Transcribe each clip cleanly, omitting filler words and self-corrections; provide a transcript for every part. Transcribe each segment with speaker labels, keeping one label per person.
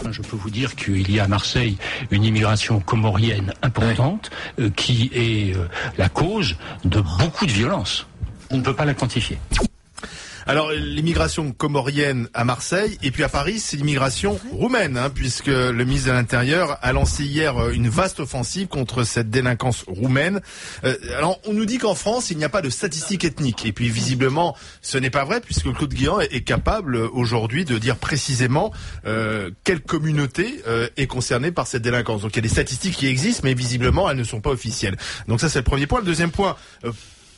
Speaker 1: Je peux vous dire qu'il y a à Marseille une immigration comorienne importante qui est la cause de beaucoup de violences. On ne peut pas la quantifier.
Speaker 2: Alors, l'immigration comorienne à Marseille, et puis à Paris, c'est l'immigration roumaine, puisque le ministre de l'Intérieur a lancé hier une vaste offensive contre cette délinquance roumaine. Alors, on nous dit qu'en France, il n'y a pas de statistiques ethniques. Et puis, visiblement, ce n'est pas vrai, puisque Claude Guéant est capable aujourd'hui de dire précisément quelle communauté est concernée par cette délinquance. Donc, il y a des statistiques qui existent, mais visiblement, elles ne sont pas officielles. Donc ça, c'est le premier point. Le deuxième point...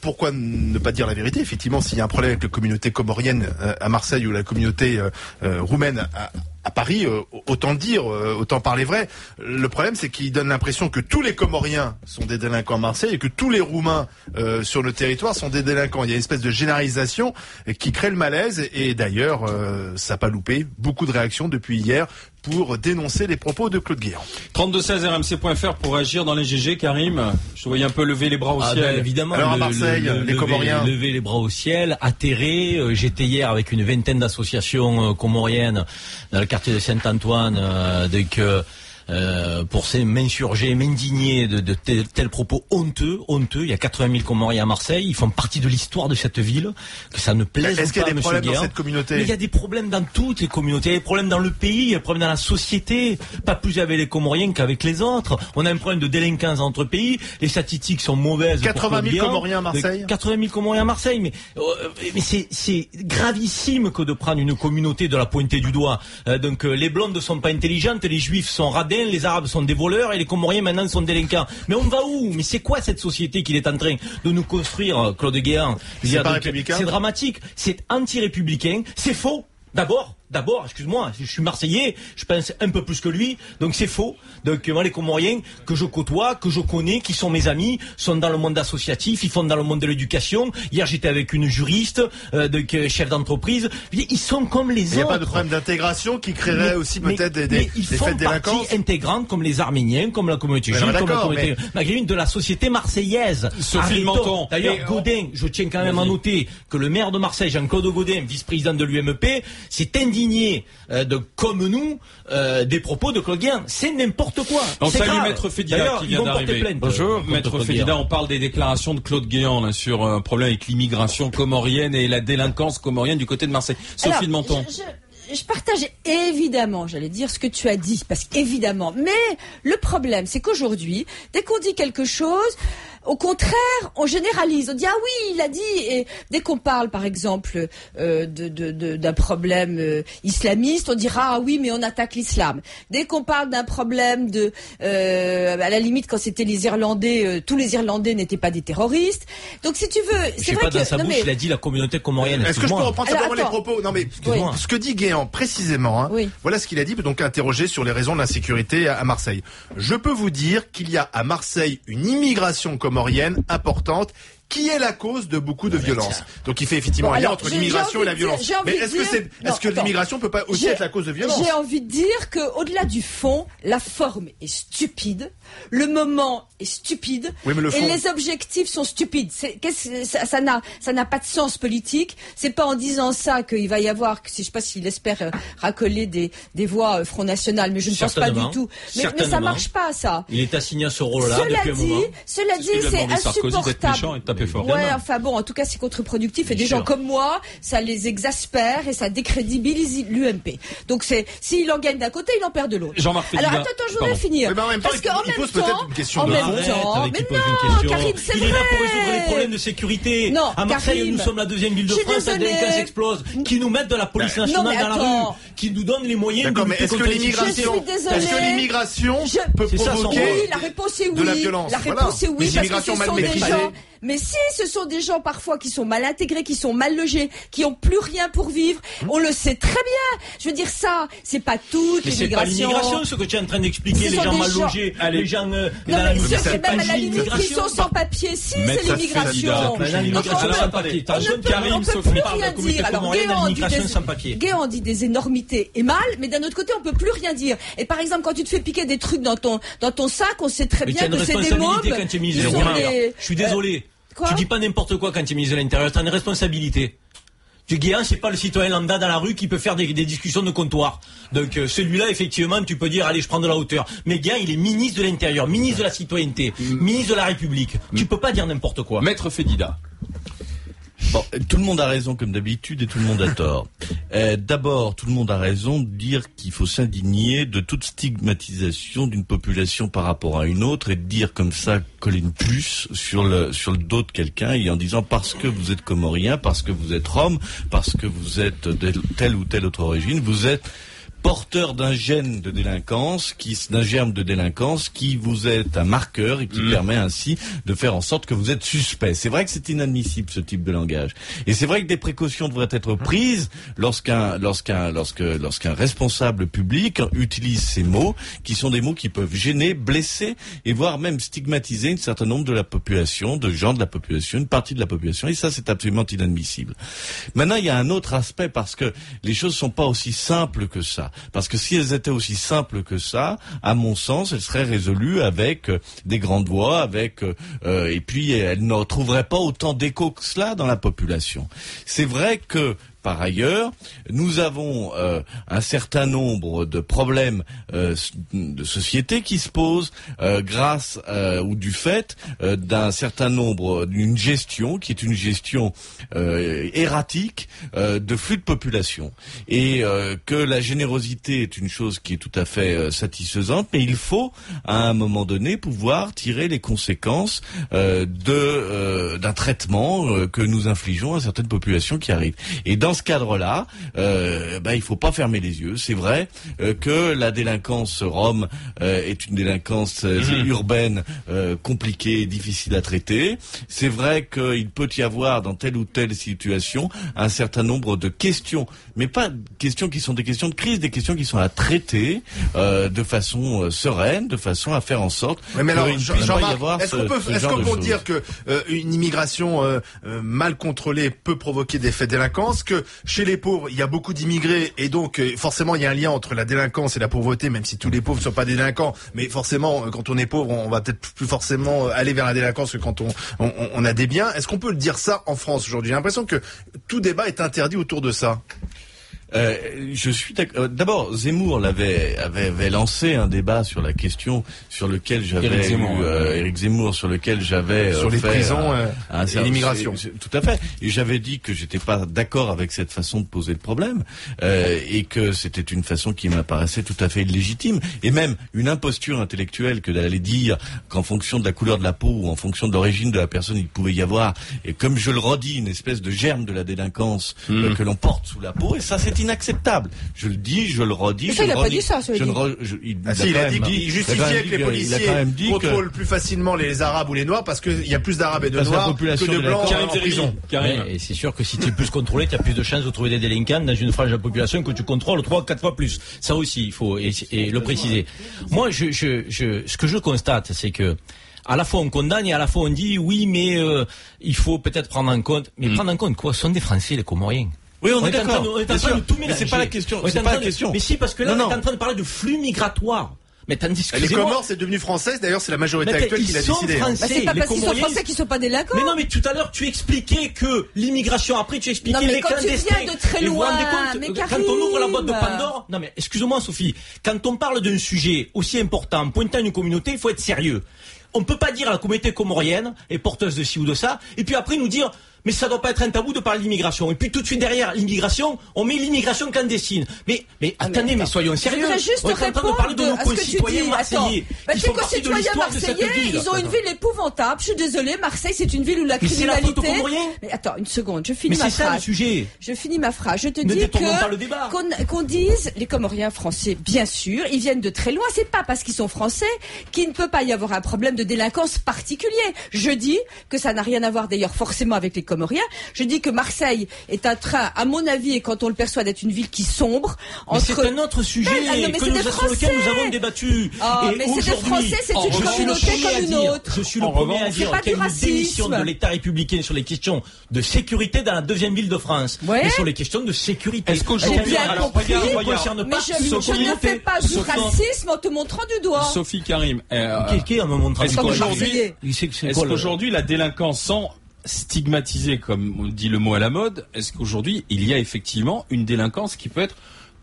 Speaker 2: Pourquoi ne pas dire la vérité? Effectivement, s'il y a un problème avec la communauté comorienne à Marseille ou la communauté roumaine à Paris, autant parler vrai. Le problème, c'est qu'il donne l'impression que tous les Comoriens sont des délinquants à Marseille et que tous les Roumains sur le territoire sont des délinquants. Il y a une espèce de généralisation qui crée le malaise et d'ailleurs, ça n'a pas loupé. Beaucoup de réactions depuis hier pour dénoncer les propos de Claude Guéant.
Speaker 3: 3216 rmc.fr pour agir dans les GG, Karim. Je te voyais un peu lever les bras au ciel.
Speaker 4: Ben évidemment.
Speaker 2: Alors à Marseille, les Comoriens.
Speaker 4: Lever les bras au ciel, atterrés. J'étais hier avec une vingtaine d'associations comoriennes dans le quartier de Saint-Antoine, pour m'insurger, m'indigner de tels propos honteux. Il y a 80 000 Comoriens à Marseille. Ils font partie de l'histoire de cette ville. Que ça ne plaise pas,
Speaker 2: Est-ce qu'il y a des problèmes dans cette communauté?
Speaker 4: Mais il y a des problèmes dans toutes les communautés. Il y a des problèmes dans le pays, il y a des problèmes dans la société. Pas plus avec les Comoriens qu'avec les autres. On a un problème de délinquance entre pays. Les statistiques sont mauvaises.
Speaker 2: 80 000 Comoriens à Marseille?
Speaker 4: 80 000 Comoriens à Marseille. Mais c'est gravissime que de prendre une communauté de la pointer du doigt. Donc les blondes sont pas intelligentes, les juifs sont radins, les arabes sont des voleurs et les Comoriens maintenant sont délinquants. Mais on va où? Mais c'est quoi cette société qu'il est en train de nous construire, Claude Guéant? C'est dramatique, c'est anti-républicain, c'est faux. D'abord, excuse-moi, je suis Marseillais, je pense un peu plus que lui, donc c'est faux. Donc moi, les Comoriens que je côtoie, que je connais, qui sont mes amis, sont dans le monde associatif, ils font dans le monde de l'éducation. Hier, j'étais avec une juriste, chef d'entreprise. Ils sont comme les autres.
Speaker 2: Il n'y a pas de problème d'intégration qui créerait aussi peut-être des faits de délinquance?
Speaker 4: Ils font partie intégrante, comme les Arméniens, comme la communauté juive, comme la communauté maghrébine de la société marseillaise.
Speaker 3: Sophie Menton.
Speaker 4: D'ailleurs, Gaudin, je tiens quand même à noter que le maire de Marseille, Jean-Claude Gaudin, vice-président de l'UMP, s'est indigné comme nous des propos de Claude Guéant. C'est n'importe quoi.
Speaker 3: On
Speaker 4: salue
Speaker 3: Maître Fédida qui vient d'arriver. Bonjour Maître Fédida, on parle des déclarations de Claude Guéant là, sur un problème avec l'immigration comorienne et la délinquance comorienne du côté de Marseille. Sophie de Menton.
Speaker 5: Je partage évidemment, j'allais dire ce que tu as dit, parce qu'évidemment. Mais le problème, c'est qu'aujourd'hui, dès qu'on dit quelque chose, au contraire, on généralise. On dit ah oui, il a dit. Et dès qu'on parle, par exemple, d'un problème islamiste, on dira ah oui, mais on attaque l'islam. Dès qu'on parle d'un problème à la limite, quand c'était les Irlandais, tous les Irlandais n'étaient pas des terroristes. Donc si tu veux, c'est vrai que
Speaker 4: dans sa bouche, il a dit la communauté comorienne.
Speaker 2: Est-ce que je peux reprendre simplement les propos? Non mais ce que dit Guéant précisément, voilà ce qu'il a dit. Donc interrogé sur les raisons de l'insécurité à Marseille. Je peux vous dire qu'il y a à Marseille une immigration comorienne importante qui est la cause de beaucoup de violences. Donc il fait effectivement un lien entre l'immigration et la violence. Mais est-ce que l'immigration peut pas aussi être la cause de violence?
Speaker 5: J'ai envie de dire que au-delà du fond, la forme est stupide, le moment est stupide, et les objectifs sont stupides. Ça n'a pas de sens politique. C'est pas en disant ça qu'il va y avoir, je sais pas s'il espère racoler des voix Front National, mais je ne pense pas du tout. Mais ça marche pas, ça.
Speaker 4: Il est assigné à ce rôle-là depuis un moment.
Speaker 5: Cela dit, c'est insupportable.
Speaker 3: Ouais,
Speaker 5: enfin bon, en tout cas, c'est contre-productif et des gens comme moi, ça les exaspère et ça décrédibilise l'UMP. Donc s'il en gagne d'un côté, il en perd de l'autre.
Speaker 3: Jean-Marc Fédida.
Speaker 5: Alors attends, je voudrais finir.
Speaker 2: Mais en même temps,
Speaker 5: parce qu'en même
Speaker 2: pose
Speaker 5: temps,
Speaker 2: peut-être une question
Speaker 5: en
Speaker 2: de
Speaker 5: même
Speaker 2: fond.
Speaker 5: temps, mais non, Karim, c'est vrai.
Speaker 4: Il est là pour résoudre les problèmes de sécurité.
Speaker 5: Non,
Speaker 4: à Marseille,
Speaker 5: Karim,
Speaker 4: nous sommes la deuxième ville de France, la délinquance explose. Qui nous mettent de la police nationale dans la rue, qui nous donne les moyens de lutter contre l'immigration.
Speaker 2: Est-ce que l'immigration peut provoquer
Speaker 5: la réponse est oui.
Speaker 2: de la violence?
Speaker 5: La réponse est oui, parce que ce sont des
Speaker 2: maîtrisée.
Speaker 5: gens. Mais si ce sont des gens parfois qui sont mal intégrés, qui sont mal logés, qui ont plus rien pour vivre, on le sait très bien. Je veux dire ça, c'est pas toute l'immigration.
Speaker 4: Mais c'est pas l'immigration, ce que tu es en train d'expliquer, les gens mal logés, les gens
Speaker 5: non, mais c'est même à la limite qui sont sans papier. Si, c'est l'immigration.
Speaker 4: L'immigration sans papier.
Speaker 5: On peut plus rien dire. Alors Guéant dit des énormités et mal, mais d'un autre côté, on peut plus rien dire. Et par exemple, quand tu te fais piquer des trucs dans ton sac, on sait très bien que c'est des mômes.
Speaker 4: Je suis désolé. Tu dis pas n'importe quoi quand tu es ministre de l'Intérieur, tu as une responsabilité. Guéant, c'est pas le citoyen lambda dans la rue qui peut faire des discussions de comptoir. Donc celui-là, effectivement, tu peux dire, allez, je prends de la hauteur. Mais Guéant, il est ministre de l'Intérieur, ministre de la Citoyenneté, ministre de la République. Tu peux pas dire n'importe quoi.
Speaker 3: Maître Fédida.
Speaker 6: Bon, tout le monde a raison comme d'habitude et tout le monde a tort. D'abord, tout le monde a raison de dire qu'il faut s'indigner de toute stigmatisation d'une population par rapport à une autre et de dire comme ça, coller une puce sur le dos de quelqu'un et en disant parce que vous êtes comorien, parce que vous êtes rom, parce que vous êtes de telle ou telle autre origine, vous êtes porteur d'un gène de délinquance, d'un germe de délinquance qui vous est un marqueur et qui permet ainsi de faire en sorte que vous êtes suspect. C'est vrai que c'est inadmissible ce type de langage. Et c'est vrai que des précautions devraient être prises lorsqu'un responsable public utilise ces mots, qui sont des mots qui peuvent gêner, blesser et voire même stigmatiser un certain nombre de la population, de gens de la population, une partie de la population. Et ça, c'est absolument inadmissible. Maintenant, il y a un autre aspect parce que les choses sont pas aussi simples que ça. Parce que si elles étaient aussi simples que ça, à mon sens, elles seraient résolues avec des grandes voix, et puis elles ne trouveraient pas autant d'écho que cela dans la population. C'est vrai que par ailleurs, nous avons un certain nombre de problèmes de société qui se posent grâce ou du fait d'une gestion qui est une gestion erratique de flux de population. Et que la générosité est une chose qui est tout à fait satisfaisante, mais il faut à un moment donné pouvoir tirer les conséquences d'un traitement que nous infligeons à certaines populations qui arrivent. Et dans ce cadre-là, il faut pas fermer les yeux. C'est vrai que la délinquance rome est une délinquance urbaine compliquée, difficile à traiter. C'est vrai qu'il peut y avoir dans telle ou telle situation un certain nombre de questions, mais pas questions qui sont des questions de crise, des questions qui sont à traiter de façon sereine, de façon à faire en sorte
Speaker 2: qu'il ne puisse pas y avoir est-ce qu'on peut dire que une immigration mal contrôlée peut provoquer des faits de délinquance, que chez les pauvres, il y a beaucoup d'immigrés et donc forcément il y a un lien entre la délinquance et la pauvreté, même si tous les pauvres ne sont pas des délinquants, mais forcément quand on est pauvre, on va peut-être plus forcément aller vers la délinquance que quand on a des biens. Est-ce qu'on peut le dire ça en France aujourd'hui? J'ai l'impression que tout débat est interdit autour de ça.
Speaker 6: Je suis d'accord. D'abord, Zemmour avait lancé un débat sur la question sur lequel j'avais Éric Zemmour, sur lequel j'avais
Speaker 2: sur les prisons et l'immigration.
Speaker 6: Tout à fait. Et j'avais dit que j'étais pas d'accord avec cette façon de poser le problème et que c'était une façon qui m'apparaissait tout à fait illégitime et même une imposture intellectuelle que d'aller dire qu'en fonction de la couleur de la peau ou en fonction de l'origine de la personne, il pouvait y avoir, et comme je le redis, une espèce de germe de la délinquance que l'on porte sous la peau, et ça c'est inacceptable. Je le dis, je le redis.
Speaker 5: Mais ça, il n'a pas dit ça,
Speaker 2: il a dit qu'il justifiait que les policiers contrôlent plus facilement les Arabes ou les Noirs parce qu'il y a plus d'Arabes et de Noirs que de Blancs en prison.
Speaker 4: Et c'est sûr que si tu es plus contrôlé, tu as plus de chances de trouver des délinquants dans une frange de la population que tu contrôles 3-4 fois plus. Ça aussi, il faut et le préciser. Moi, ce que je constate, c'est que à la fois on condamne et à la fois on dit oui, mais il faut peut-être prendre en compte. Mais prendre en compte quoi? Ce sont des Français, les Comoriens.
Speaker 6: Oui, on est d'accord.
Speaker 4: On est en train de tout mélanger.
Speaker 6: Mais c'est pas la question. C'est pas la question.
Speaker 4: Mais si, parce que là, on est en train de parler de flux migratoires. Mais
Speaker 2: les Comores, c'est devenu français. D'ailleurs, c'est la majorité actuelle qui l'a décidé.
Speaker 5: C'est pas parce qu'ils sont français qu'ils sont pas délinquants.
Speaker 4: Mais non, mais tout à l'heure, tu expliquais que l'immigration, après, tu expliquais les clandestins.
Speaker 5: Tu viens de très loin.
Speaker 4: Quand on ouvre la boîte de Pandore, non mais, excuse-moi, Sophie, quand on parle d'un sujet aussi important, pointant une communauté, il faut être sérieux. On peut pas dire à la communauté comorienne est porteuse de ci ou de ça, et puis après nous dire mais ça doit pas être un tabou de parler d'immigration. Et puis tout de suite derrière l'immigration, on met l'immigration clandestine. Mais attendez, mais soyons sérieux.
Speaker 5: On est en train de parler de nos concitoyens marseillais. Tes concitoyens marseillais, ils ont une ville épouvantable. Je suis désolée, Marseille, c'est une ville où la criminalité. Mais attends, une seconde, je finis ma phrase.
Speaker 4: Mais c'est ça le sujet.
Speaker 5: Je finis ma phrase. Je te dis qu'on dise les Comoriens français, bien sûr, ils viennent de très loin. C'est pas parce qu'ils sont français qu'il ne peut pas y avoir un problème de délinquance particulier. Je dis que ça n'a rien à voir d'ailleurs forcément avec les Comoriens. Je dis que Marseille est en train, à mon avis, et quand on le perçoit, d'être une ville qui sombre.
Speaker 4: Mais c'est un autre sujet sur lequel nous avons débattu.
Speaker 5: Mais c'est des Français, c'est une communauté comme une autre.
Speaker 4: Je suis le premier à dire qu'il y a une démission de l'État républicain sur les questions de sécurité dans la deuxième ville de France. Et sur les questions de sécurité.
Speaker 5: Est-ce qu'aujourd'hui, mais je ne fais pas du racisme en te montrant du doigt.
Speaker 3: Sophie Karim,
Speaker 4: est-ce qu'aujourd'hui
Speaker 3: la délinquance stigmatisé, comme on dit le mot à la mode, est-ce qu'aujourd'hui, il y a effectivement une délinquance qui peut être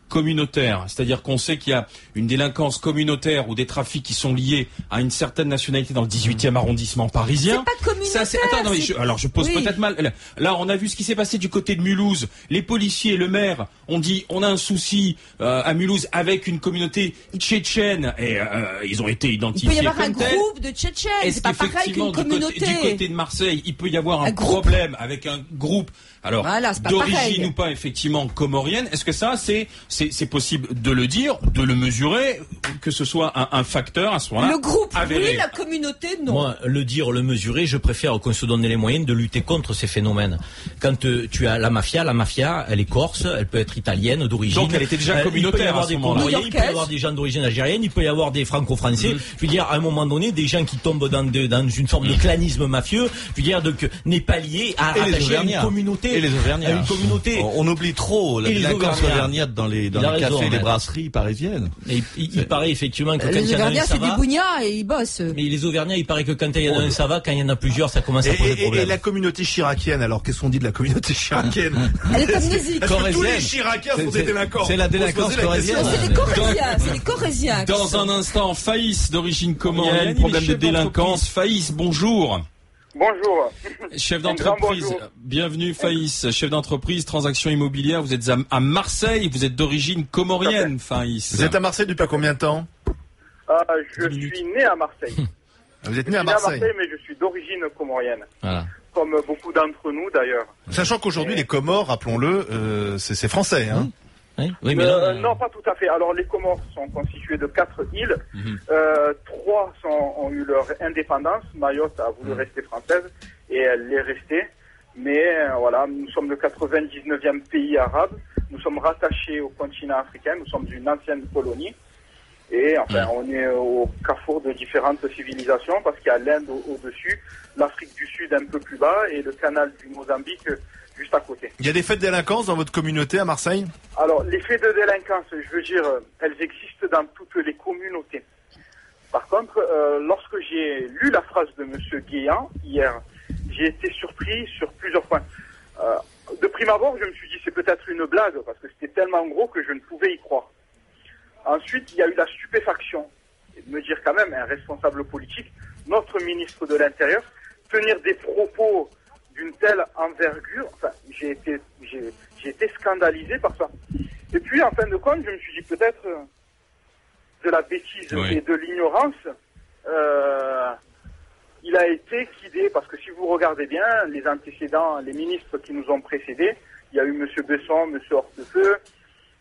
Speaker 3: communautaire? C'est-à-dire qu'on sait qu'il y a une délinquance communautaire ou des trafics qui sont liés à une certaine nationalité dans le 18e arrondissement parisien.
Speaker 5: C'est pas communautaire.
Speaker 3: Alors je pose peut-être mal. Là, on a vu ce qui s'est passé du côté de Mulhouse. Les policiers et le maire ont dit on a un souci à Mulhouse avec une communauté tchétchène et ils ont été identifiés comme tels.
Speaker 5: Il peut y avoir un groupe de Tchétchènes. C'est pas pareil qu'une communauté.
Speaker 3: Du côté de Marseille, il peut y avoir un problème avec un groupe. Alors,
Speaker 5: voilà,
Speaker 3: d'origine ou pas effectivement comorienne, est-ce que ça c'est possible de le dire, de le mesurer, que ce soit un facteur à ce moment-là?
Speaker 5: Le groupe,
Speaker 3: avéré.
Speaker 5: oui, la communauté, non.
Speaker 4: Moi, le dire, le mesurer, je préfère qu'on se donne les moyens de lutter contre ces phénomènes. Quand tu as la mafia, elle est corse, elle peut être italienne d'origine.
Speaker 3: Donc elle était déjà communautaire à ce moment-là.
Speaker 4: Il peut y avoir des gens d'origine algérienne, il peut y avoir des franco-français. Je veux dire, à un moment donné, des gens qui tombent dans une forme de clanisme mafieux, je veux dire, donc n'est pas lié à rattacher à une communauté.
Speaker 6: Et les Auvergnats.
Speaker 4: Une communauté.
Speaker 6: On oublie trop la délinquance auvergnate dans les cafés et les brasseries parisiennes.
Speaker 4: Et il paraît effectivement que quand
Speaker 5: les
Speaker 4: il y en a
Speaker 5: Auvergnats,
Speaker 4: un, ça
Speaker 5: c'est
Speaker 4: va.
Speaker 5: du bougna et ils bossent.
Speaker 4: Mais les Auvergnats, il paraît que quand il y en a un, ça va, quand il y en a plusieurs, ça commence à poser problème.
Speaker 2: Et la communauté chiracienne, alors qu'est-ce qu'on dit de la communauté chiracienne?
Speaker 5: Elle est amnésique.
Speaker 2: Est-ce que tous les chiraciens sont des délinquants?
Speaker 6: C'est la délinquance corésienne.
Speaker 5: C'est les Corésiens.
Speaker 3: Dans un instant, Faïs d'origine comorienne, problème de délinquance. Faïs, bonjour.
Speaker 7: Bonjour.
Speaker 3: Chef d'entreprise, bienvenue Faïs, chef d'entreprise, transaction immobilière, vous êtes à Marseille, vous êtes d'origine comorienne Faïs.
Speaker 2: Vous êtes à Marseille depuis combien de temps?
Speaker 7: Je suis né à Marseille.
Speaker 2: Vous êtes né à Marseille?
Speaker 7: Mais je suis d'origine comorienne.
Speaker 6: Voilà.
Speaker 7: Comme beaucoup d'entre nous d'ailleurs.
Speaker 2: Sachant qu'aujourd'hui les Comores, rappelons-le, c'est français, hein?
Speaker 4: Oui, mais
Speaker 7: non, pas tout à fait. Alors les Comores sont constituées de 4 îles. 3 ont eu leur indépendance. Mayotte a voulu rester française et elle l'est restée. Mais voilà, nous sommes le 99e pays arabe. Nous sommes rattachés au continent africain. Nous sommes une ancienne colonie. Et enfin, on est au carrefour de différentes civilisations parce qu'il y a l'Inde au-dessus, l'Afrique du Sud un peu plus bas et le canal du Mozambique juste à côté.
Speaker 2: Il y a des faits de délinquance dans votre communauté à Marseille?
Speaker 7: Alors, les faits de délinquance, je veux dire, elles existent dans toutes les communautés. Par contre, lorsque j'ai lu la phrase de M. Guéant hier, j'ai été surpris sur plusieurs points. De prime abord, je me suis dit c'est peut-être une blague parce que c'était tellement gros que je ne pouvais y croire. Ensuite, il y a eu la stupéfaction et de me dire quand même un responsable politique, notre ministre de l'Intérieur, tenir des propos d'une telle envergure, enfin, j'ai été scandalisé par ça. Et puis, en fin de compte, je me suis dit peut-être de la bêtise et de l'ignorance, il a été guidé, parce que si vous regardez bien, les antécédents, les ministres qui nous ont précédés, il y a eu M. Besson, M. Hortefeux,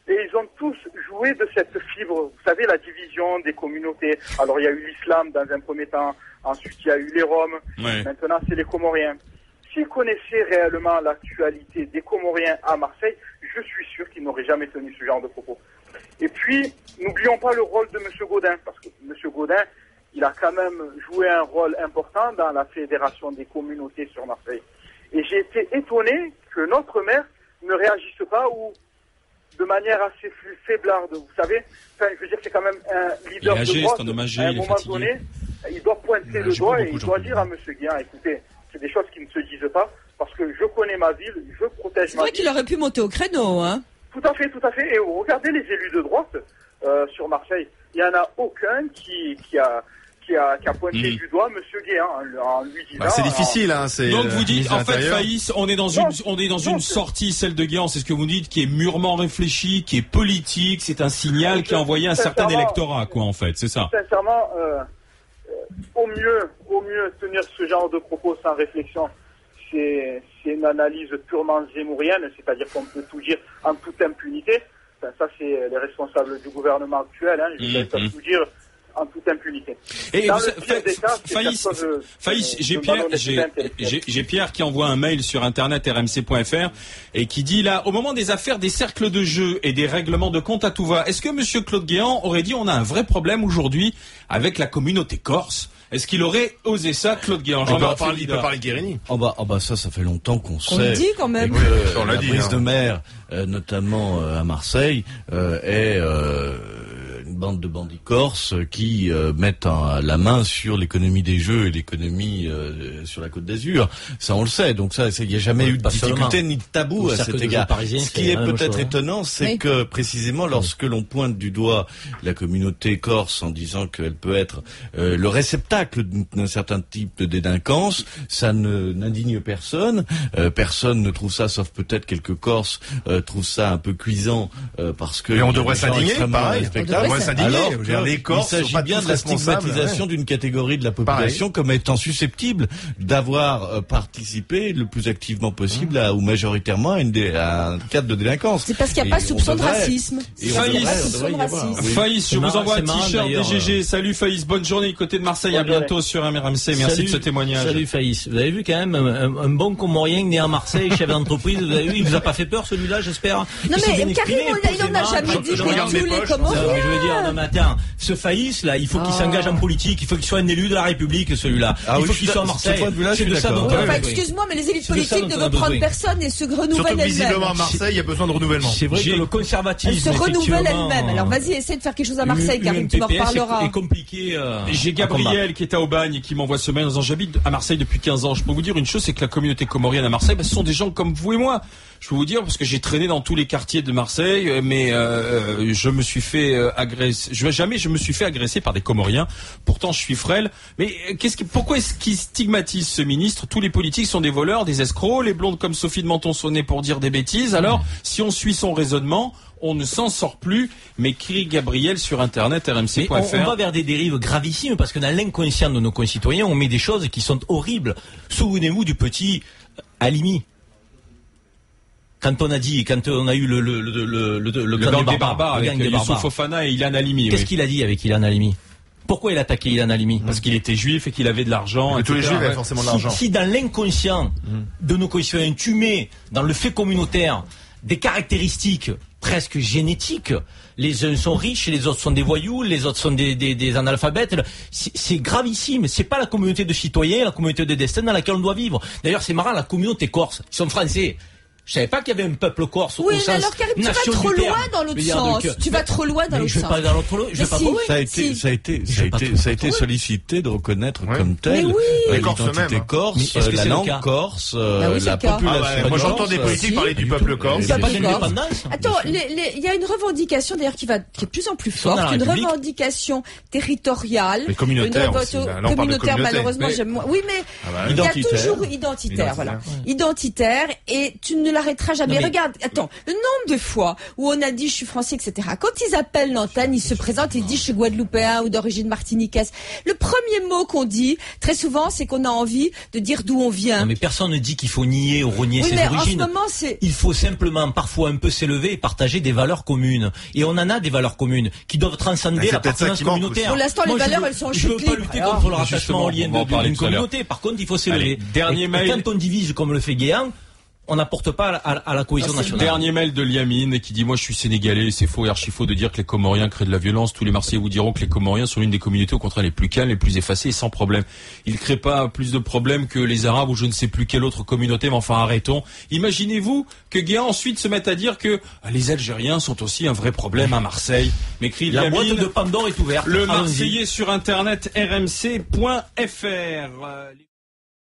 Speaker 7: et ils ont tous joué de cette fibre, vous savez, la division des communautés. Alors, il y a eu l'islam dans un premier temps, ensuite il y a eu les Roms, maintenant c'est les Comoriens. S'ils connaissaient réellement l'actualité des Comoriens à Marseille, je suis sûr qu'ils n'auraient jamais tenu ce genre de propos. Et puis, n'oublions pas le rôle de M. Gaudin, parce que M. Gaudin, il a quand même joué un rôle important dans la fédération des communautés sur Marseille. Et j'ai été étonné que notre maire ne réagisse pas ou de manière assez faiblarde, vous savez. Enfin, je veux dire, c'est quand même un leader de droite. À un moment donné, il doit pointer le doigt et il doit dire à M. Guéant, écoutez, c'est des choses qui ne se disent pas, parce que je connais ma ville, je protège ma ville.
Speaker 5: C'est vrai qu'il aurait pu monter au créneau, hein.
Speaker 7: Tout à fait. Et regardez les élus de droite sur Marseille. Il n'y en a aucun qui a pointé du doigt M. Guéant en lui disant...
Speaker 2: c'est difficile, hein.
Speaker 3: Donc vous dites, en fait, Faïs, on est dans une sortie, celle de Guéant, c'est ce que vous dites, qui est mûrement réfléchie, qui est politique, c'est un signal qui a envoyé un certain électorat, quoi, en fait, c'est ça.
Speaker 7: Sincèrement, au mieux tenir ce genre de propos sans réflexion, c'est une analyse purement zémourienne, c'est-à-dire qu'on peut tout dire en toute impunité. Enfin, ça, c'est les responsables du gouvernement actuel, hein, ils peuvent tout dire en toute impunité.
Speaker 3: Et Faïs, j'ai Pierre qui envoie un mail sur internet rmc.fr et qui dit là, au moment des affaires des cercles de jeu et des règlements de compte à tout va, est-ce que Monsieur Claude Guéant aurait dit on a un vrai problème aujourd'hui avec la communauté corse? Est-ce qu'il aurait osé ça, Claude Guéant?
Speaker 2: Il peut parler de Guérini.
Speaker 6: Ça fait longtemps qu'on sait.
Speaker 5: On le dit quand même.
Speaker 6: On la prise de mer, notamment à Marseille, est une bande de bandits corses qui mettent la main sur l'économie des jeux et l'économie sur la Côte d'Azur. Ça, on le sait. Donc ça, il n'y a jamais eu de difficulté ni de tabou à cet égard. Ce qui est peut-être étonnant, c'est que précisément lorsque l'on pointe du doigt la communauté corse en disant qu'elle peut être le réceptacle d'un certain type de délinquance, ça n'indigne personne. Personne ne trouve ça, sauf peut-être quelques Corses trouvent ça un peu cuisant parce que.
Speaker 2: Mais on devrait s'indigner, pareil.
Speaker 6: On devrait s'indigner. Alors
Speaker 2: les Corses,
Speaker 6: il s'agit bien de la stigmatisation d'une catégorie de la population comme étant susceptible d'avoir participé le plus activement possible ou majoritairement à un cadre de délinquance.
Speaker 5: C'est parce qu'il n'y a pas soupçon de racisme.
Speaker 3: Faïs, je vous envoie un t-shirt DGG. Salut Faïs, bonne journée côté de Marseille. À bientôt sur RMC. Merci de ce témoignage.
Speaker 4: Salut Faïs. Vous avez vu quand même un bon Comorien né à Marseille, chef d'entreprise. Vous avez vu, il vous a pas fait peur celui-là, j'espère.
Speaker 5: Non mais Karim, il en a jamais dit que tous les Comoriens.
Speaker 4: Je veux dire, non mais attends, ce Faïs là, il faut qu'il s'engage en politique, il faut qu'il soit un élu de la République celui-là. Il faut qu'il soit à Marseille.
Speaker 5: C'est de ça dont excuse-moi, mais les élites politiques ne veulent prendre personne et se renouvellent elles-mêmes.
Speaker 2: Surtout visiblement à Marseille, il y a besoin de renouvellement.
Speaker 4: C'est vrai que le conservatisme
Speaker 5: se renouvelle elle-même. Alors vas-y, essaie de faire quelque chose à Marseille, Karim, tu m'en reparleras.
Speaker 4: C'est compliqué.
Speaker 3: J'ai Gabriel qui est à Aubagne et qui m'envoie ce mail en disant j'habite à Marseille depuis 15 ans. Je peux vous dire une chose, c'est que la communauté comorienne à Marseille, ce sont des gens comme vous et moi. Je peux vous dire parce que j'ai traîné dans tous les quartiers de Marseille, mais je me suis fait agresser. Jamais je me suis fait agresser par des Comoriens. Pourtant, je suis frêle. Mais pourquoi est-ce qu'il stigmatise ce ministre? Tous les politiques sont des voleurs, des escrocs. Les blondes comme Sophie de Menton sont nées pour dire des bêtises. Alors, si on suit son raisonnement, on ne s'en sort plus, m'écrit Gabriel sur internet rmc.fr.
Speaker 4: On va vers des dérives gravissimes parce que dans l'inconscient de nos concitoyens, on met des choses qui sont horribles. Souvenez-vous du petit Halimi. Quand on a eu le
Speaker 3: gang des barbares avec Youssouf Fofana et Ilan Halimi.
Speaker 4: Qu'est-ce qu'il a dit avec Ilan Halimi? Pourquoi il a attaqué Ilan Halimi?
Speaker 3: Parce qu'il était juif et qu'il avait de l'argent.
Speaker 2: Et tous les juifs avaient forcément de l'argent.
Speaker 4: Si dans l'inconscient de nos concitoyens, tu mets dans le fait communautaire des caractéristiques presque génétiques, les uns sont riches, les autres sont des voyous, les autres sont des analphabètes, c'est gravissime. C'est pas la communauté de citoyens, la communauté de destin dans laquelle on doit vivre. D'ailleurs, c'est marrant, la communauté corse, ils sont français. Je savais pas qu'il y avait un peuple corse au sens
Speaker 5: alors Karim, tu vas trop loin dans l'autre sens. Tu vas trop loin dans l'autre sens.
Speaker 4: Je vais pas dans l'autre sens. Je vais pas trop loin.
Speaker 6: Ça a été sollicité de reconnaître comme tel l'identité corse, la langue corse, la population.
Speaker 2: Moi, j'entends des politiques parler du peuple corse.
Speaker 5: Attends, il y a une revendication d'ailleurs qui est de plus en plus forte, une revendication territoriale,
Speaker 2: mais communautaire,
Speaker 5: malheureusement. Oui, mais il y a toujours identitaire, voilà, identitaire, et tu ne l'arrêtera jamais. Regarde, attends, le nombre de fois où on a dit je suis français, etc. Quand ils appellent l'antenne, ils se présentent et disent je suis guadeloupéen ou d'origine martiniquaise. Le premier mot qu'on dit, très souvent, c'est qu'on a envie de dire d'où on vient.
Speaker 4: Non, mais personne ne dit qu'il faut nier ou renier ses origines.
Speaker 5: En ce moment,
Speaker 4: il faut simplement, parfois, un peu s'élever et partager des valeurs communes. Et on en a des valeurs communes qui doivent transcender l'appartenance communautaire.
Speaker 5: Pour l'instant, les valeurs, elles sont en chute libre.
Speaker 4: Je veux pas lutter contre le rattachement au lien d'une communauté. Par contre, il faut s'élever.
Speaker 3: Dernier mail.
Speaker 4: Quand on divise comme le fait Guéant, on n'apporte pas à la cohésion nationale.
Speaker 3: Dernier mail de Liamine qui dit moi je suis sénégalais, c'est faux et archi faux de dire que les Comoriens créent de la violence. Tous les Marseillais vous diront que les Comoriens sont l'une des communautés au contraire les plus calmes, les plus effacées et sans problème. Ils créent pas plus de problèmes que les Arabes ou je ne sais plus quelle autre communauté, mais enfin arrêtons. Imaginez-vous que Guéant ensuite se mette à dire que les Algériens sont aussi un vrai problème à Marseille. M'écrit
Speaker 4: la
Speaker 3: Liamine.
Speaker 4: boîte de Pandore est ouverte.
Speaker 3: Le Marseillais sur internet rmc.fr.